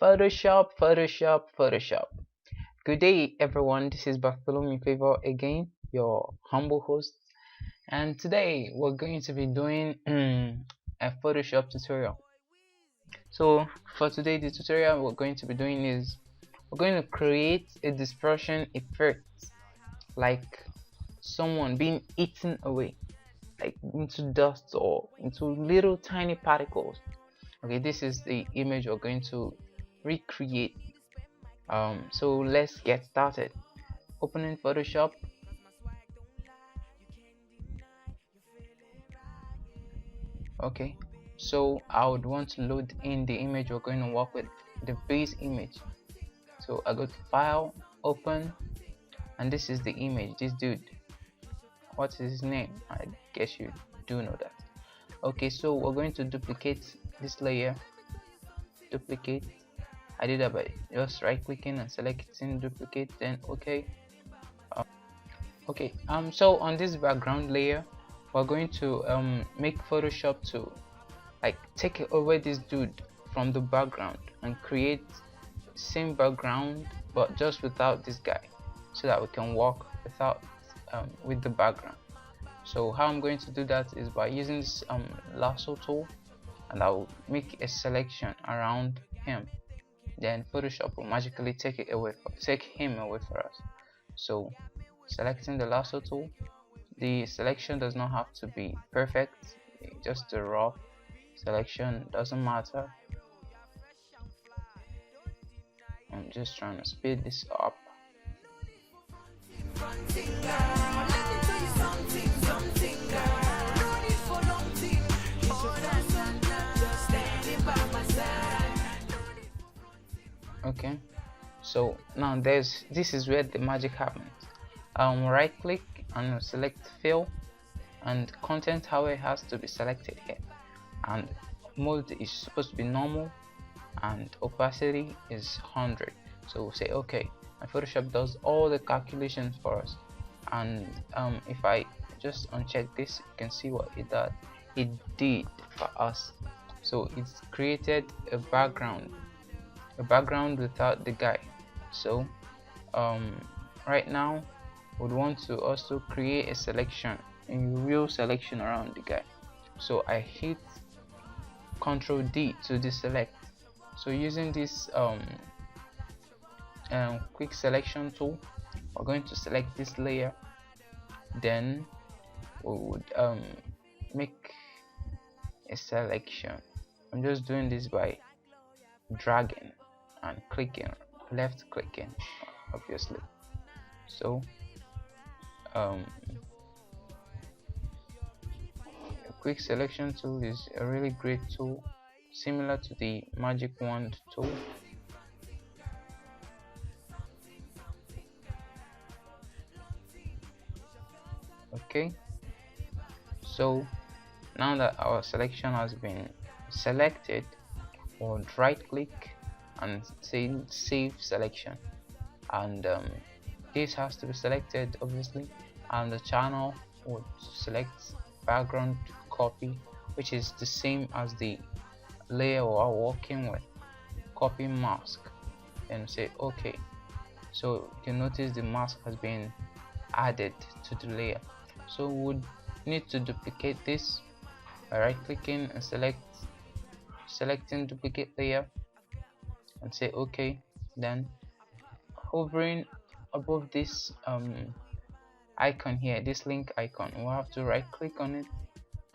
Photoshop, Photoshop, Photoshop. Good day, everyone. This is Bartholomew Favor again, your humble host. And today we're going to be doing a Photoshop tutorial. So for today, the tutorial we're going to be doing is we're going to create a dispersion effect, like someone being eaten away, like into dust or into little tiny particles. Okay, this is the image we're going to recreate. So let's get started. Opening Photoshop. Okay, so I would want to load in the image we're going to work with, the base image. So I go to File, Open, and this is the image. This dude, what is his name? I guess you do know that. Okay, so we're going to duplicate this layer. Duplicate. I did that by just right clicking and selecting duplicate, then okay. So on this background layer, we're going to make Photoshop to like take away this dude from the background and create same background but just without this guy, so that we can work without with the background. So how I'm going to do that is by using this lasso tool, and I'll make a selection around him. Then Photoshop will magically take him away for us. So selecting the lasso tool, the selection does not have to be perfect, just a rough selection, doesn't matter. I'm just trying to speed this up. Okay, so now this is where the magic happens. Right click and select fill, and content however has to be selected here, and mode is supposed to be normal, and opacity is 100. So we'll say okay, and Photoshop does all the calculations for us. And if I just uncheck this, you can see what it did for us. So it's created a background without the guy. So right now would want to also create a selection, a real selection around the guy. So I hit Ctrl D to deselect. So using this quick selection tool, we're going to select this layer, then we would make a selection. I'm just doing this by dragging and clicking, left clicking obviously. So a quick selection tool is a really great tool, similar to the magic wand tool. Okay, so now that our selection has been selected, we'll right click and say save selection, and this has to be selected obviously, and the channel would select background copy, which is the same as the layer we are working with, copy mask, and say okay. So you can notice the mask has been added to the layer. So we would need to duplicate this by right clicking and selecting duplicate layer and say okay, then hovering above this icon here, this link icon, we'll have to right click on it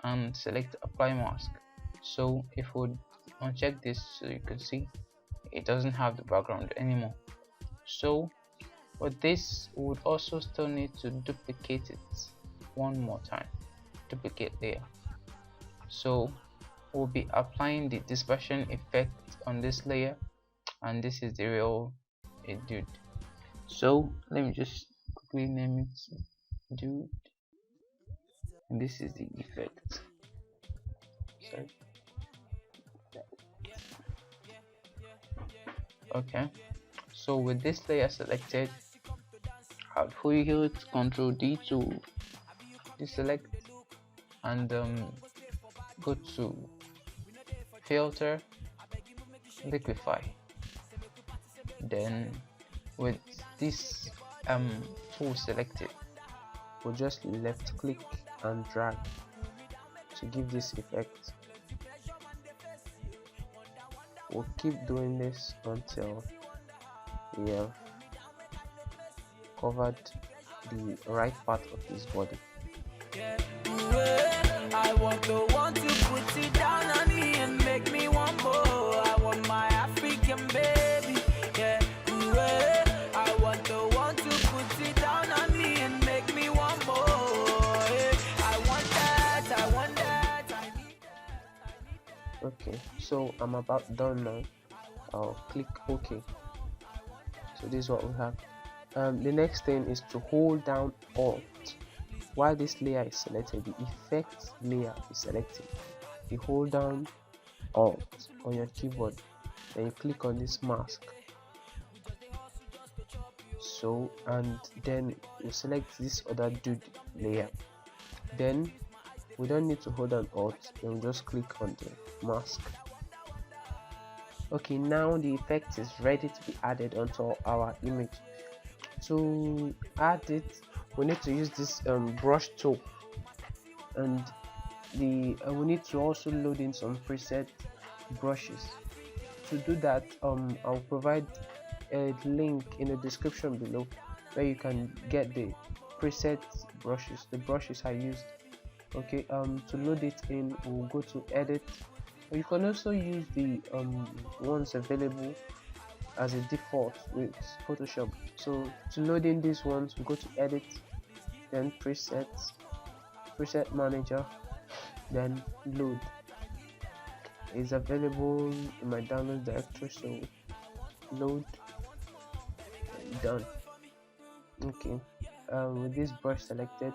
and select apply mask. So if we uncheck this, so you can see it doesn't have the background anymore. So with this, we would also still need to duplicate it one more time, duplicate layer. So we'll be applying the dispersion effect on this layer, and this is the real dude. So let me just quickly name it dude, and this is the effect. Sorry. Okay, so with this layer selected, I'll hold Ctrl D to deselect, and go to filter, liquify, Then with this tool selected, we'll just left click and drag to give this effect. We'll keep doing this until we have covered the right part of his body. I want the one to put it down on me and make me want more. I want my African baby. Yeah, I want the one to put it down on me and make me want more. I want that, I want that, I need that. Okay, so I'm about done now. I'll click OK. So this is what we have. The next thing is to hold down Alt. While this layer is selected, the effects layer is selected. You hold down Alt on your keyboard, then you click on this mask. So, and then you select this other dude layer. Then we don't need to hold down Alt, then we just click on the mask. Okay, now the effect is ready to be added onto our image. To add it, we need to use this brush tool, and we need to also load in some preset brushes. To do that, I'll provide a link in the description below where you can get the preset brushes, the brushes I used. Okay, to load it in, we'll go to edit. You can also use the ones available as a default with Photoshop. So to load in these ones, we go to edit, then presets, preset manager, then load. It's available in my download directory, so load, done. Okay, with this brush selected,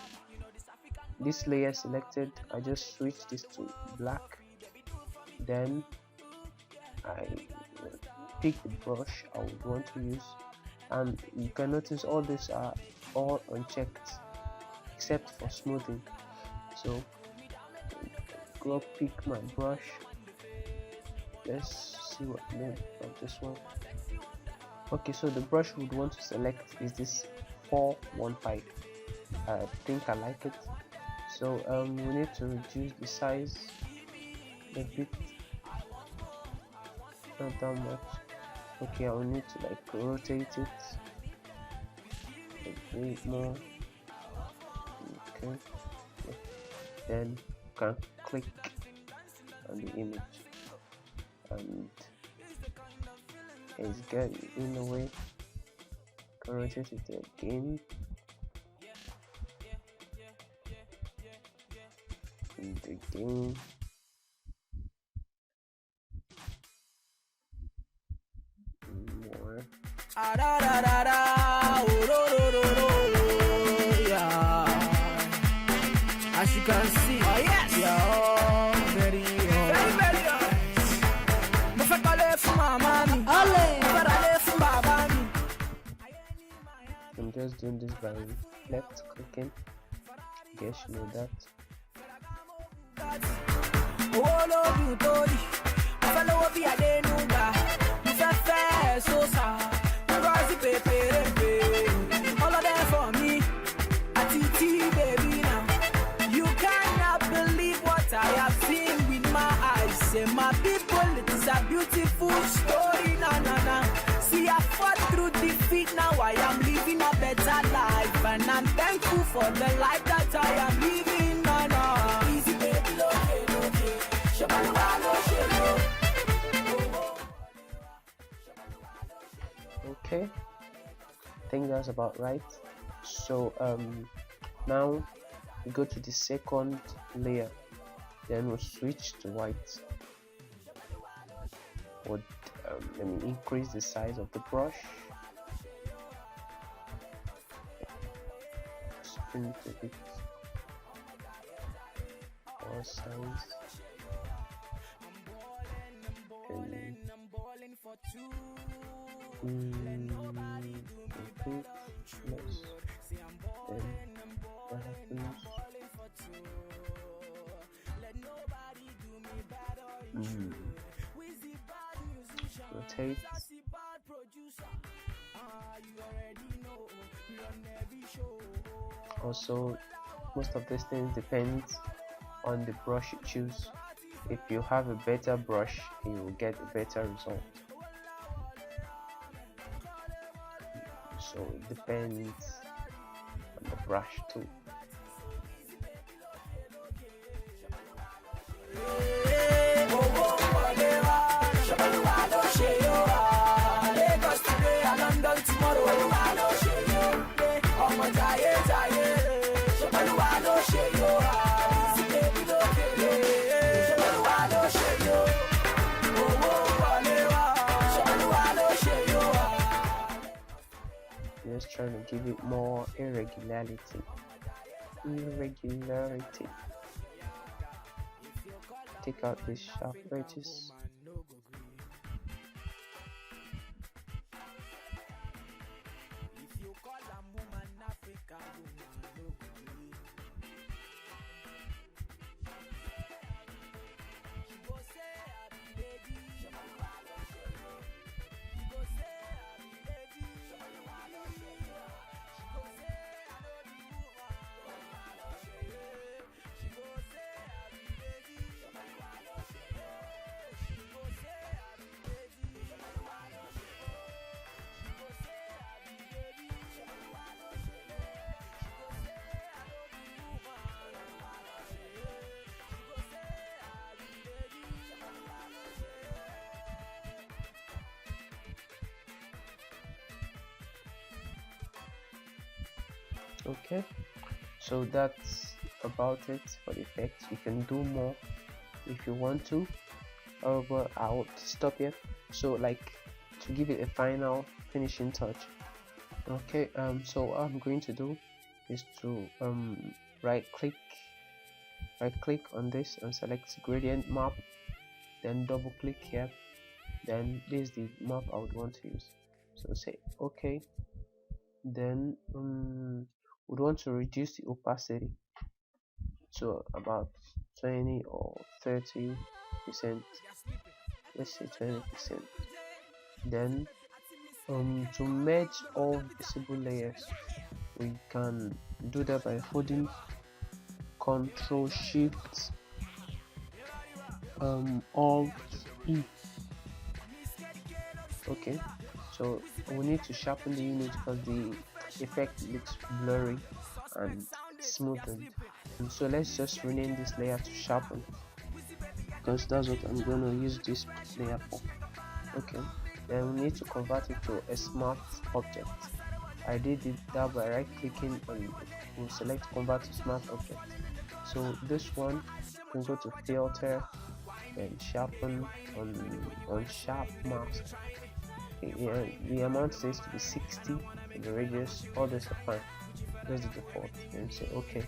this layer selected, I just switch this to black, then I pick the brush I would want to use, and you can notice all these are all unchecked except for smoothing. So go pick my brush. Let's see what name of this one. Okay, so the brush we would want to select is this 415. I think I like it, so we need to reduce the size a bit, not that much. Okay, I will need to like rotate it a bit more. Okay, then you can click on the image and it's getting in the way. Can rotate it again and again. More. As you can see, oh yes, yeah, very, very I'm just doing this by left clicking. Guess you know that. All of them for me, baby now. You cannot believe what I have seen with my eyes. Say my people, it is a beautiful story, na na na. See, I fought through defeat, now I am living a better life, and I'm thankful for the life that I am living, na na. Easy baby, okay. Okay, I think that's about right. So now we go to the second layer, then we'll switch to white. Would let me increase the size of the brush, spin it a bit more size, and okay, nice. Then what happens? Rotate, Also, most of these things depends on the brush you choose. If you have a better brush, you will get a better result. So it depends on the brush too. Just trying to give it more irregularity. Take out these sharp edges. Okay, so that's about it for the effects. You can do more if you want to, but I'll stop here. So like to give it a final finishing touch. Okay, so what I'm going to do is to right click on this and select gradient map, then double click here, then this is the map I would want to use. So say okay, then would want to reduce the opacity to about 20 or 30%. Let's say 20%. Then to merge all visible layers, we can do that by holding Ctrl Shift Alt E. Okay, so we need to sharpen the image because the effect looks blurry and smoothened. And so let's just rename this layer to sharpen, because that's what I'm going to use this layer for. Okay, then we need to convert it to a smart object. I did that by right clicking and we'll select convert to smart object. So this one, you can go to filter and sharpen on sharp mask. Yeah, the amount says to be 60 and the radius, all this are fine. That's the default, and say okay,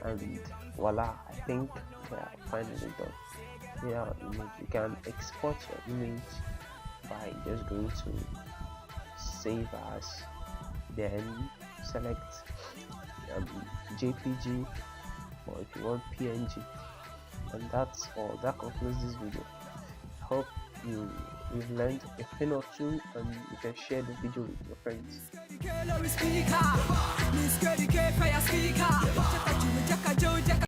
and voila, I think we are finally done. Yeah, you can export your image by just going to save as, then select JPG, or if you want PNG, and that's all. That concludes this video. Hope you've learned a thing or two and you can share the video with your friends.